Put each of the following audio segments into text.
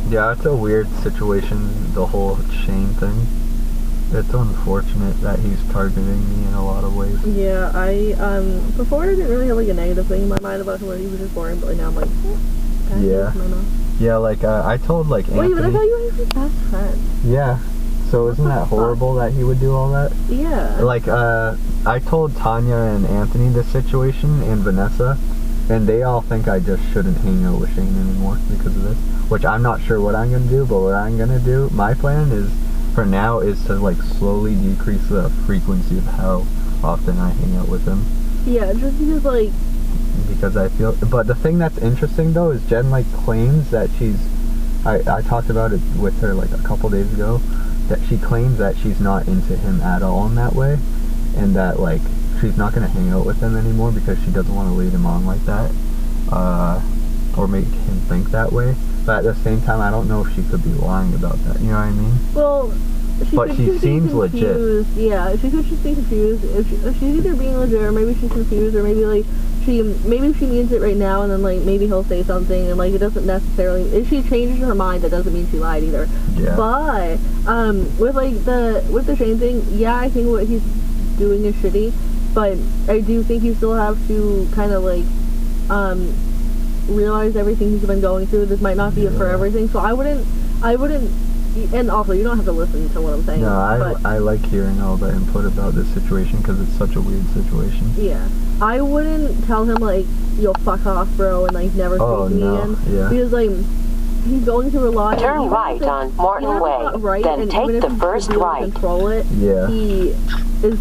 Yeah, it's a weird situation, the whole Shane thing. It's unfortunate that he's targeting me in a lot of ways. Yeah, before I didn't really have, like, a negative thing in my mind about him when he was just boring, but, like, now I'm like, yeah. Yeah, like, I told, like, Anthony... Wait, but I thought you were his best friend. Yeah. So isn't that horrible that he would do all that? Yeah. Like, I told Tanya and Anthony this situation, and Vanessa, and they all think I just shouldn't hang out with Shane anymore because of this. Which I'm not sure what I'm going to do, but what I'm going to do, my plan is, for now, is to, like, slowly decrease the frequency of how often I hang out with him. Yeah, just because, like... Because I feel... But the thing that's interesting, though, is Jen, like, claims that she's... I talked about it with her, like, a couple days ago, that she claims that she's not into him at all in that way, and that, like, she's not going to hang out with him anymore because she doesn't want to lead him on like that, or make him think that way. But at the same time, I don't know if she could be lying about that, you know what I mean? Well, she seems legit. Yeah, she could just be confused. If she's either being legit, or maybe she's confused, or maybe, like, maybe she means it right now, and then, like, maybe he'll say something, and, like, it doesn't necessarily... If she changes her mind, that doesn't mean she lied either. Yeah. But, with the Shane thing, yeah, I think what he's doing is shitty, but I do think you still have to kind of, like, realize everything he's been going through. This might not be it for everything, so I wouldn't, and also, you don't have to listen to what I'm saying. No, I like hearing all the input about this situation, because it's such a weird situation. Yeah. I wouldn't tell him, like, yo, fuck off, bro, and, like, never speak to me again. Yeah. Because, like, he's going through a lot. Turn right on Morton Way, then take the first right. Control it. Yeah. He is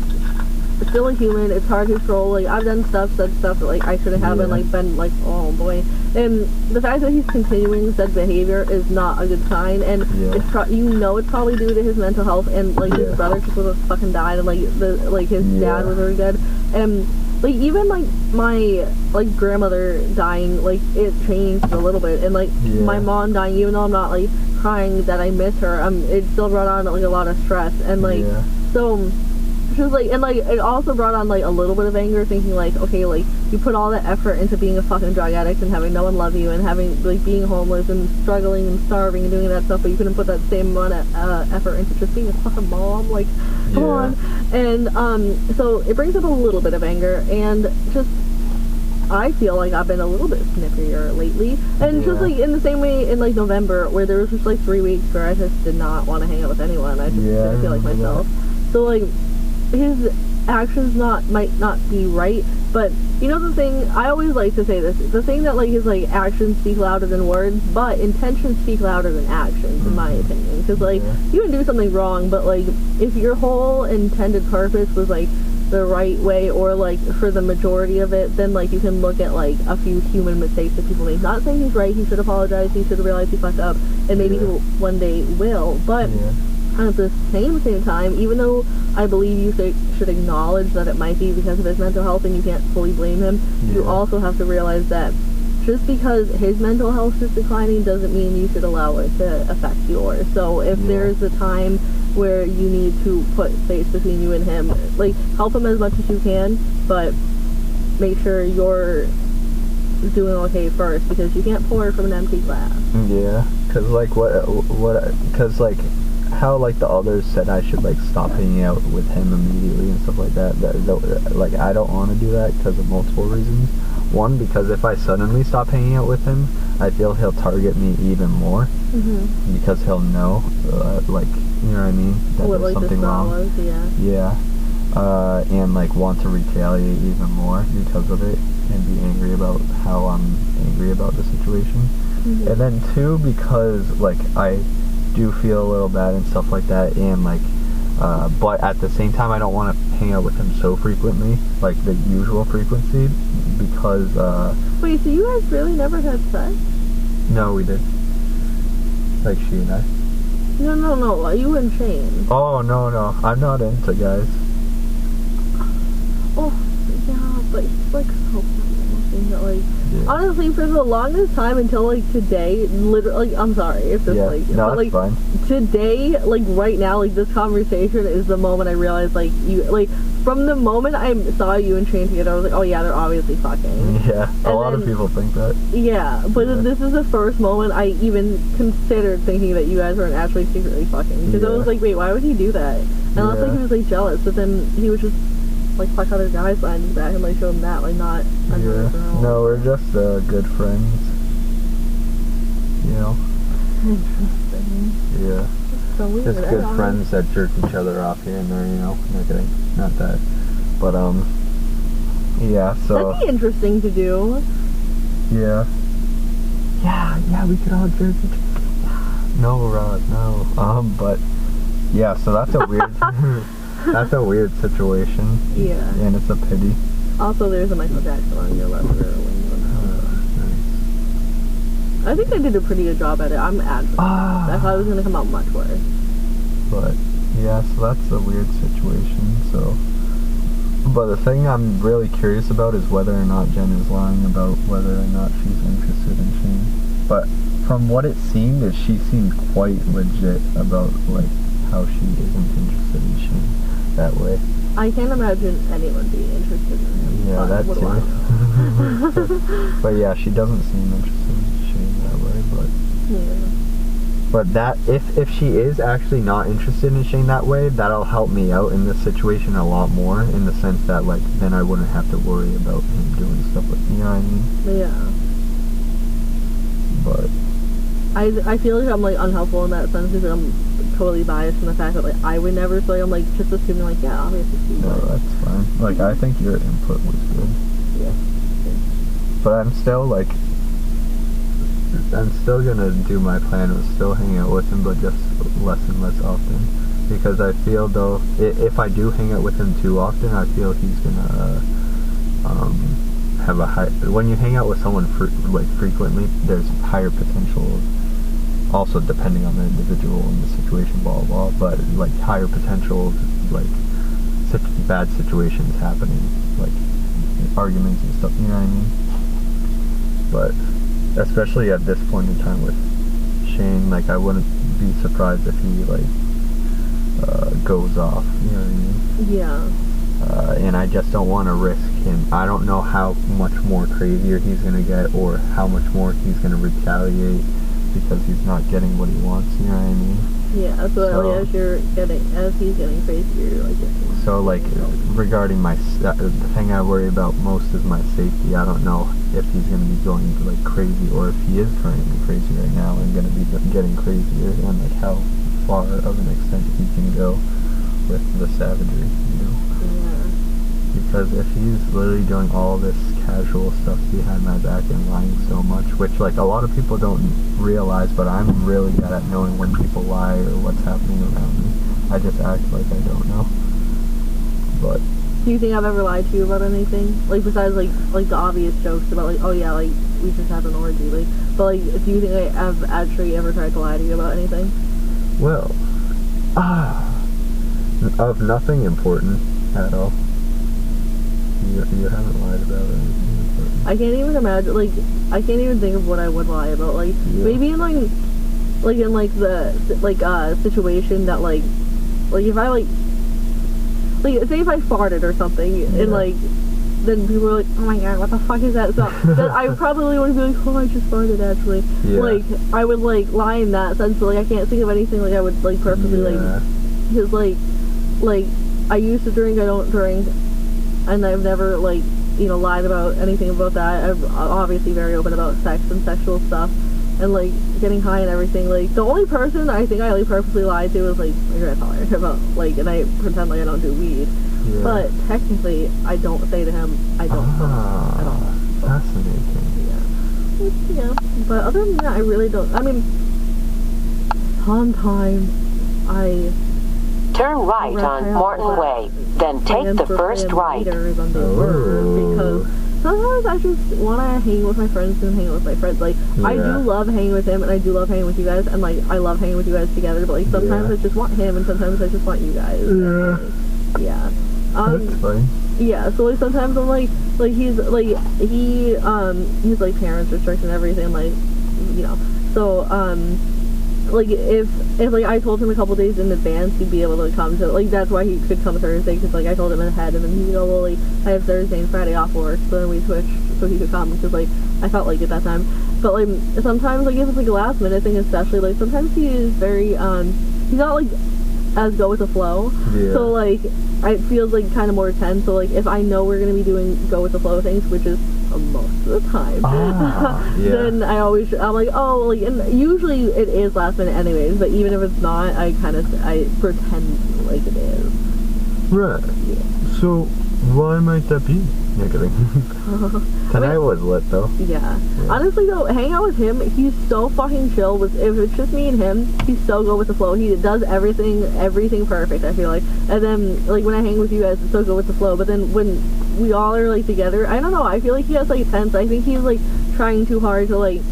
still a human. It's hard to control. Like, I've said stuff that, like, I shouldn't have, and, like, been, like, oh, boy. And the fact that he's continuing said behavior is not a good sign, and it's probably due to his mental health, and, like, his brother just was fucking died, and, like, his dad was really good, and, like, even, like, my, like, grandmother dying, like, it changed a little bit, and, like, my mom dying, even though I'm not, like, crying that I miss her, it still brought on, like, a lot of stress, and, like, so... She was like, and, like, it also brought on, like, a little bit of anger, thinking, like, okay, like, you put all that effort into being a fucking drug addict and having no one love you and having, like, being homeless and struggling and starving and doing that stuff, but you couldn't put that same amount of effort into just being a fucking mom, like, come on. And, so it brings up a little bit of anger, and just, I feel like I've been a little bit snippier lately, and just, like, in the same way in, like, November, where there was just, like, 3 weeks where I just did not want to hang out with anyone. I just didn't feel like myself. So, like, his actions might not be right, but, you know, the thing, I always like to say this, the thing that, like, his, like, actions speak louder than words, but intentions speak louder than actions, in my opinion, because, like, you can do something wrong, but, like, if your whole intended purpose was, like, the right way, or, like, for the majority of it, then, like, you can look at, like, a few human mistakes that people make. Not saying he's right, he should apologize, he should have realized he fucked up, and maybe he one day will, but at the same time, even though I believe you should acknowledge that it might be because of his mental health and you can't fully blame him, you also have to realize that just because his mental health is declining doesn't mean you should allow it to affect yours. So if there's a time where you need to put space between you and him, like, help him as much as you can, but make sure you're doing okay first, because you can't pour from an empty glass. Yeah, because, like, because, like, how, like, the others said I should, like, stop hanging out with him immediately and stuff like that, like, I don't want to do that because of multiple reasons. One, because if I suddenly stop hanging out with him, I feel he'll target me even more, because he'll know, like, you know what I mean, that there's something wrong. And, like, want to retaliate even more because of it, and be angry about how I'm angry about the situation. And then, two, because, like, I do feel a little bad and stuff like that, and, like, but at the same time, I don't want to hang out with him so frequently, like the usual frequency, because, Wait, so you guys really never had sex? No, we did. Like, she and I. No, you and Shane. Oh, no, I'm not into guys. Oh, yeah, but he's, like, so funny looking that, like... Yeah. Honestly, for the longest time until like today, literally, like, I'm sorry if this like, no, but, that's like fine. today, like right now, like this conversation is the moment I realized like you, like from the moment I saw you and Shane together, I was like, oh yeah, they're obviously fucking. Yeah, a lot of people think that. Yeah, but this is the first moment I even considered thinking that you guys weren't actually secretly fucking. Because I was like, wait, why would he do that? And I was like, he was like jealous, but then he would just like fuck other guys behind his back and like show them that, like not another girl. No, we're just good friends. You know? Interesting. Yeah. So weird. Just good friends that jerk each other off here and there, you know? Not kidding. Not that. But, yeah, so... That'd be interesting to do. Yeah. Yeah, we could all jerk each other. No, Rod, no. But, yeah, so that's a weird... That's a weird situation. Yeah. And it's a pity. Also, there's a Michael Jackson on your left rear window now. Nice. I think they did a pretty good job at it. I'm actually I thought it was going to come out much worse. But, yeah, so that's a weird situation, so... But the thing I'm really curious about is whether or not Jen is lying about whether or not she's interested in Shane. But from what it seemed, she seemed quite legit about, like, how she isn't interested in Shane that way. I can't imagine anyone being interested in him. Yeah, that too. But yeah, she doesn't seem interested in Shane that way, but... Yeah. But that, if she is actually not interested in Shane that way, that'll help me out in this situation a lot more, in the sense that, like, then I wouldn't have to worry about him doing stuff like, you know what I mean? Yeah. But... I feel like I'm, like, unhelpful in that sense, because I'm totally biased in the fact that, like, I would never, so I'm, like, just assuming, like, yeah, obviously she would. No, that's fine. Like, I think your input was good. Yeah. But I'm still, like... I'm still gonna do my plan of still hang out with him, but just less and less often. Because I feel, though, if I do hang out with him too often, I feel he's gonna have a high... When you hang out with someone frequently, there's higher potential of, also depending on the individual and the situation, blah, blah, but, like, higher potential of, like, such bad situations happening, like, arguments and stuff, you know what I mean? But... especially at this point in time with Shane, like, I wouldn't be surprised if he, like, goes off, you know what I mean? Yeah. And I just don't want to risk him. I don't know how much more crazier he's going to get, or how much more he's going to retaliate because he's not getting what he wants, you know what I mean? Yeah, so as he's getting crazier, you're like, getting... So, like, regarding the thing I worry about most is my safety. I don't know if he's going to be going, like, crazy, or if he is currently crazy right now and going to be getting crazier, and, like, how far of an extent he can go with the savagery, you know? Yeah. Because if he's literally doing all this casual stuff behind my back and lying so much, which, like, a lot of people don't realize, but I'm really good at knowing when people lie or what's happening around me. I just act like I don't know. But... Do you think I've ever lied to you about anything? Like, besides, like the obvious jokes about, like, oh yeah, like, we just had an orgy, like, but, like, do you think I have actually ever tried to lie to you about anything? Well, of nothing important at all. You haven't lied about anything important. I can't even imagine, like, I can't even think of what I would lie about, like, maybe in, like, in, like, the, like, situation that, like, if I, like, say if I farted or something, and, like, then people are like, oh my god, what the fuck is that? So, then I probably would be like, oh, I just farted, actually. Yeah. Like, I would, like, lie in that sense, but, like, I can't think of anything, like, I would, like, purposely, like, because, like, I used to drink, I don't drink, and I've never, like, you know, lied about anything about that. I'm obviously very open about sex and sexual stuff, and, like, getting high and everything. Like, the only person I think I, like, purposely lied to was, like, my grandfather about, like, and I pretend like I don't do weed. Yeah. But technically, I don't say to him, I don't smoke at all. So, fascinating. Yeah. But other than that, I really don't. I mean, sometimes I... Turn right on Morton Way, then take the first right. Because sometimes I just want to hang with my friends and hang out with my friends. Like, I do love hanging with him, and I do love hanging with you guys, and, like, I love hanging with you guys together, but, like, sometimes I just want him, and sometimes I just want you guys. Yeah. And, like, yeah. That's fine. Yeah, so like sometimes I'm like he's like he's like parents restriction and everything, like, you know, so like if like I told him a couple days in advance he'd be able to come to, like, that's why he could come Thursday, because like I told him ahead, and then he'd go, well, like, I have Thursday and Friday off work, so then we switched so he could come, because like I felt like at that time. But like sometimes, like, if it's like a last minute thing, especially, like sometimes he is very he's not like as go with the flow. Yeah. So like it feels like kind of more tense. So like if I know we're gonna be doing go with the flow things, which is most of the time, yeah. then I'm like, oh, like, and usually it is last minute anyways. But even if it's not, I pretend like it is. Right. Yeah. So why might that be? Yeah, kidding. Tonight was lit though. Yeah. Honestly though, hanging out with him, he's so fucking chill. If it's just me and him, he's so go with the flow. He does everything perfect, I feel like. And then like when I hang with you guys, it's so go with the flow. But then when we all are like together, I don't know, I feel like he has like tense. I think he's like trying too hard to like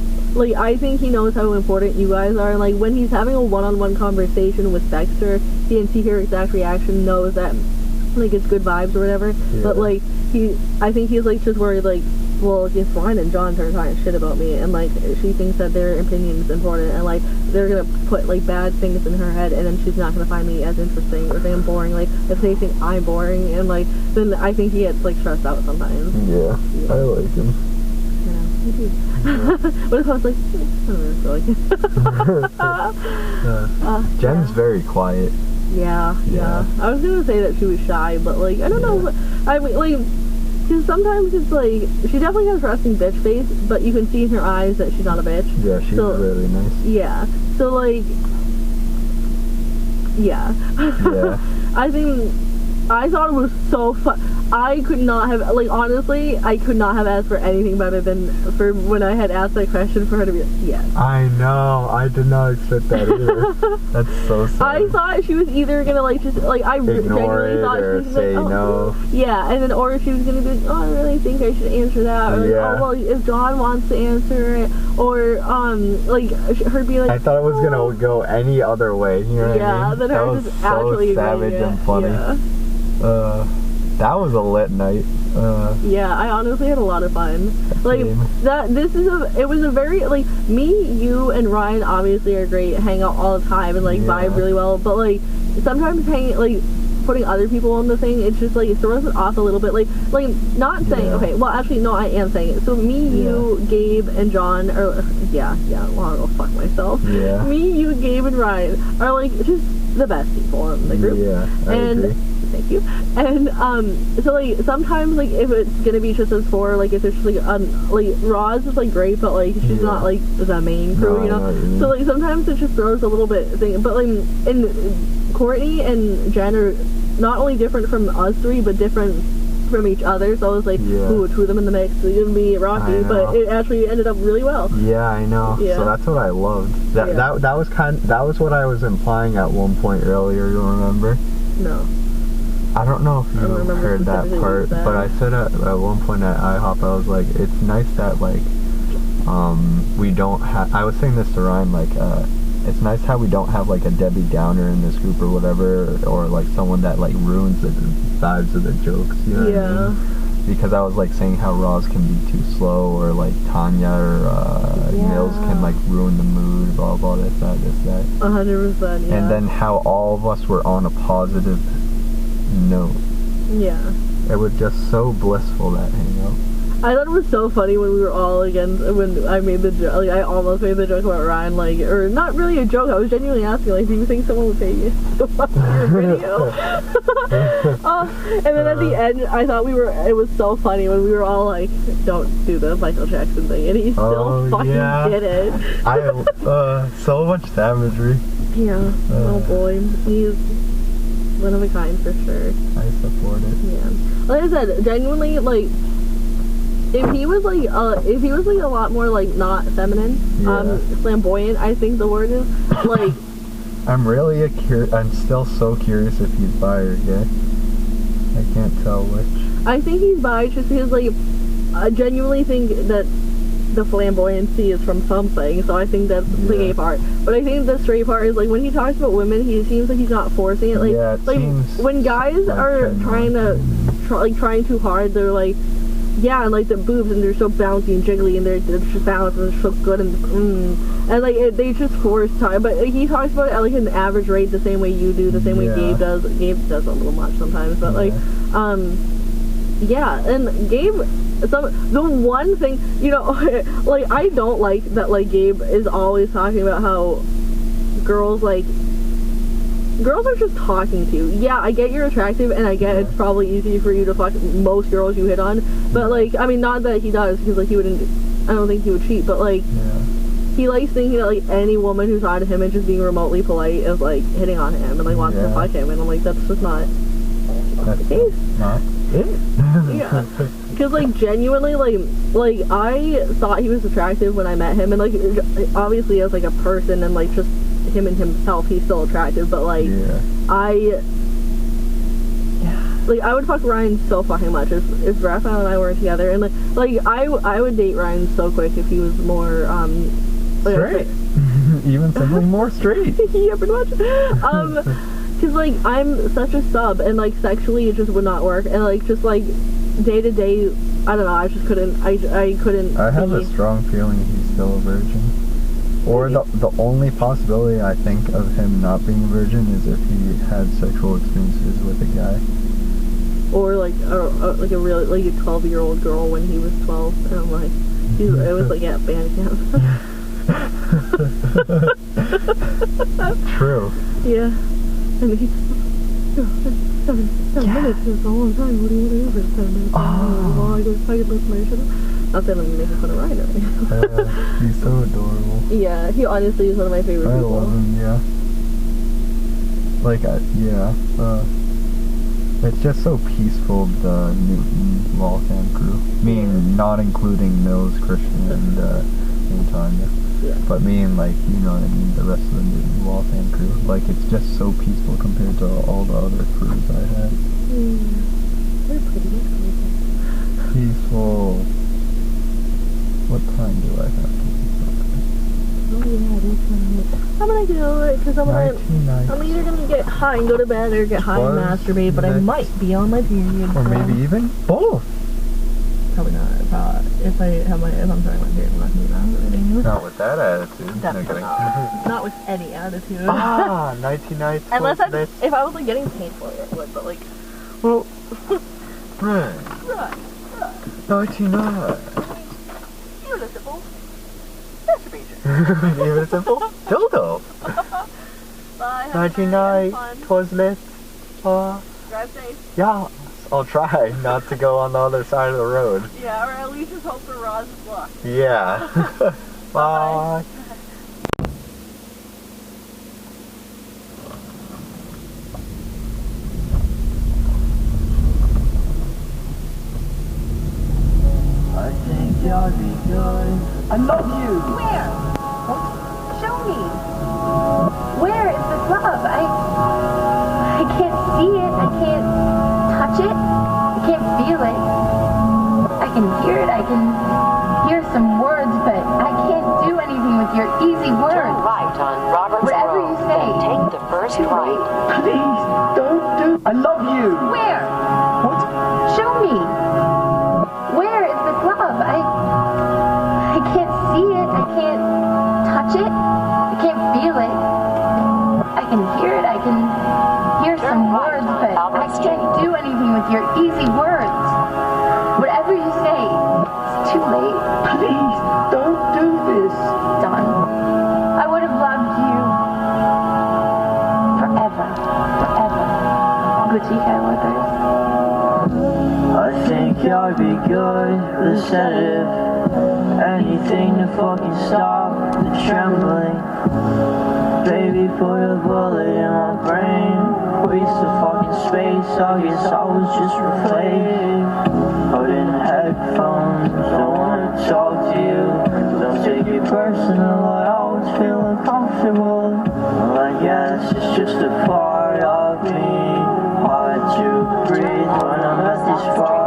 I think he knows how important you guys are, and like when he's having a one-on-one conversation with Dexter, he can see her exact reaction, knows that like it's good vibes or whatever. Yeah. But like I think he's like just worried, like, well, if Ryan and John are talking shit about me, and like she thinks that their opinion is important, and like they're gonna put like bad things in her head, and then she's not gonna find me as interesting, or think I'm boring. Like if they think I'm boring, and like then I think he gets like stressed out sometimes. Yeah. I like him. Yeah, me too. What if I was like, I don't know, Jen's very quiet. Yeah. I was gonna say that she was shy, but like I don't know. But, I mean, like, because sometimes it's like she definitely has resting bitch face, but you can see in her eyes that she's not a bitch. Yeah, she's really nice. Yeah. So like, yeah. Yeah. I thought it was so fun. I could not have, like, honestly, I could not have asked for anything better than for when I had asked that question for her to be like, yes. I know. I did not expect that either. That's so sad. I thought she was either gonna like just like ignore genuinely it thought or she was say like, oh, no. Yeah, and then or she was gonna be like, oh, I really think I should answer that, or like, Yeah. oh well, if John wants to answer it, or like her be like, I thought it was gonna go any other way. You know what I mean? Yeah, then that her was just so actually savage agreeing and it. funny. Yeah. That was a lit night. Yeah, I honestly had a lot of fun. Like Same. it was a very like me, you, and Ryan obviously are great, hang out all the time and like vibe really well. But like sometimes putting other people on the thing, it's just like it throws it off a little bit. Like not saying okay, well actually no, I am saying it. So me, you, Gabe, and John are well I'll go fuck myself. Yeah. Me, you, Gabe, and Ryan are like just the best people in the group. Yeah, I agree. Thank you. And so like sometimes like if it's gonna be just us four, like if it's just like Roz is like great, but like she's not like the main crew, No, you know. So like sometimes it just throws a little bit thing. But like and Courtney and Jen are not only different from us three, but different from each other. So I was like, ooh, two of them in the mix, it's gonna be rocky. But it actually ended up really well. Yeah, I know. Yeah. So that's what I loved. That was what I was implying at one point earlier. You remember? No. I don't know if you heard that part, but I said at one point at IHOP, I was like, it's nice that like we don't have. I was saying this to Ryan, like it's nice how we don't have like a Debbie Downer in this group or whatever, or like someone that like ruins the vibes of the jokes. You know what I mean? Because I was like saying how Roz can be too slow, or like Tanya or Mills can like ruin the mood, blah blah, this that. 100%. Yeah. And then how all of us were on a positive note. Yeah. It was just so blissful, that hangout. I thought it was so funny when we were all when I made the joke, like I almost made the joke about Ryan, like, or not really a joke, I was genuinely asking, like, do you think someone would pay you to watch your video? And then at the end, I thought it was so funny when we were all like, don't do the Michael Jackson thing, and he still fucking did it. So much savagery. Yeah, oh boy, he's one of a kind for sure. I support it. Yeah. Like I said, genuinely, like, if he was like a lot more like not feminine, flamboyant, I think the word is, like, I'm still so curious if he's bi or gay. I can't tell which. I think he's bi just because, like, I genuinely think that the flamboyancy is from something, so I think that's the gay part. But I think the straight part is like when he talks about women, he seems like he's not forcing it. Like, it like seems when guys like are trying to trying too hard. They're like, yeah, and like the boobs, and they're so bouncy and jiggly, and they're just balanced and they're so good, and like they just force time. But he talks about it at like an average rate, the same way you do, the same way Gabe does. Gabe does a little much sometimes, but like, yeah, and Gabe. The one thing, you know, like I don't like that like Gabe is always talking about how girls are just talking to you. Yeah, I get you're attractive, and I get it's probably easy for you to fuck most girls you hit on, but like, I mean, not that he does, because like he wouldn't, I don't think he would cheat, but like, he likes thinking that like any woman who's on him and just being remotely polite is like hitting on him and like wants to fuck him, and I'm like, that's just not the case. Not it. Yeah. Because like genuinely like I thought he was attractive when I met him, and like obviously as like a person and like just him and himself he's still attractive, but like I would fuck Ryan so fucking much if Raphael and I weren't together, and like I would date Ryan so quick if he was more straight. Even simply more straight. Yeah, pretty much. Because like I'm such a sub, and like sexually it just would not work, and like just like day to day, I don't know, I just couldn't, I couldn't. I have a strong feeling he's still a virgin. Or the only possibility I think of him not being a virgin is if he had sexual experiences with a guy. Or like a really like a 12-year-old girl when he was 12, and I'm like, it was like at band camp. True. Yeah. And he's 7 minutes is a long time. What do you want to do for 7 minutes? Oh, I go fucking listen to my shit. Not that I'm making fun of Ryan or anything. He's so adorable. Yeah, he honestly is one of my favorite people. I love him, yeah. Like, it's just so peaceful, the Newton Waltham crew. Meaning, not including Mills, Christian, and Tanya. Yeah. But meaning, like, you know what I mean, the rest of the Newton Waltham crew. Like, it's just so peaceful compared to all the other crews I had. They're pretty peaceful. What time do I have to be? Oh yeah, it is 9. I'm gonna do it because I'm either gonna get high and go to bed or get high and masturbate, but I might be on my period. Or maybe even both. Probably not. If I'm starting my period, I'm not gonna do that. Not with that attitude. Definitely not with any attitude. Nighty night. Unless if I was like getting paid for it, I would. But like, well, right. 99. Even a simple masturbation. Even a simple dildo. Bye. 99. Twas Drive safe. Yeah. I'll try not to go on the other side of the road. Yeah, or at least just hope for Roz's luck. Yeah. Bye. I think you'll be good. I love you. Where? What? Show me. Where is the glove? I can't see it. I can't touch it. I can't feel it. I can hear it. I can hear some words, but I can't do anything with your easy words. Turn right on Roberts Whatever Road, you say. then take the first right. Please, don't do. I love you. Where? What? Show me. Where is the glove? I can't see it. I can't touch it. I can't feel it. I can hear it. I can hear some words, but I can't do anything with your easy words. Whatever you say, it's too late. Please, don't do this. Don, I would have loved you forever. Gucci Skywalkers. I think I'd be good with a sedative. Anything to fucking stop the trembling. Baby, put a bullet in my brain. Waste of fucking space, I guess I was just replaced. Put in headphones, don't wanna talk to you. Don't take it personal, I always feel uncomfortable. Well, I guess it's just a part of me. Hard to breathe when I'm at this far.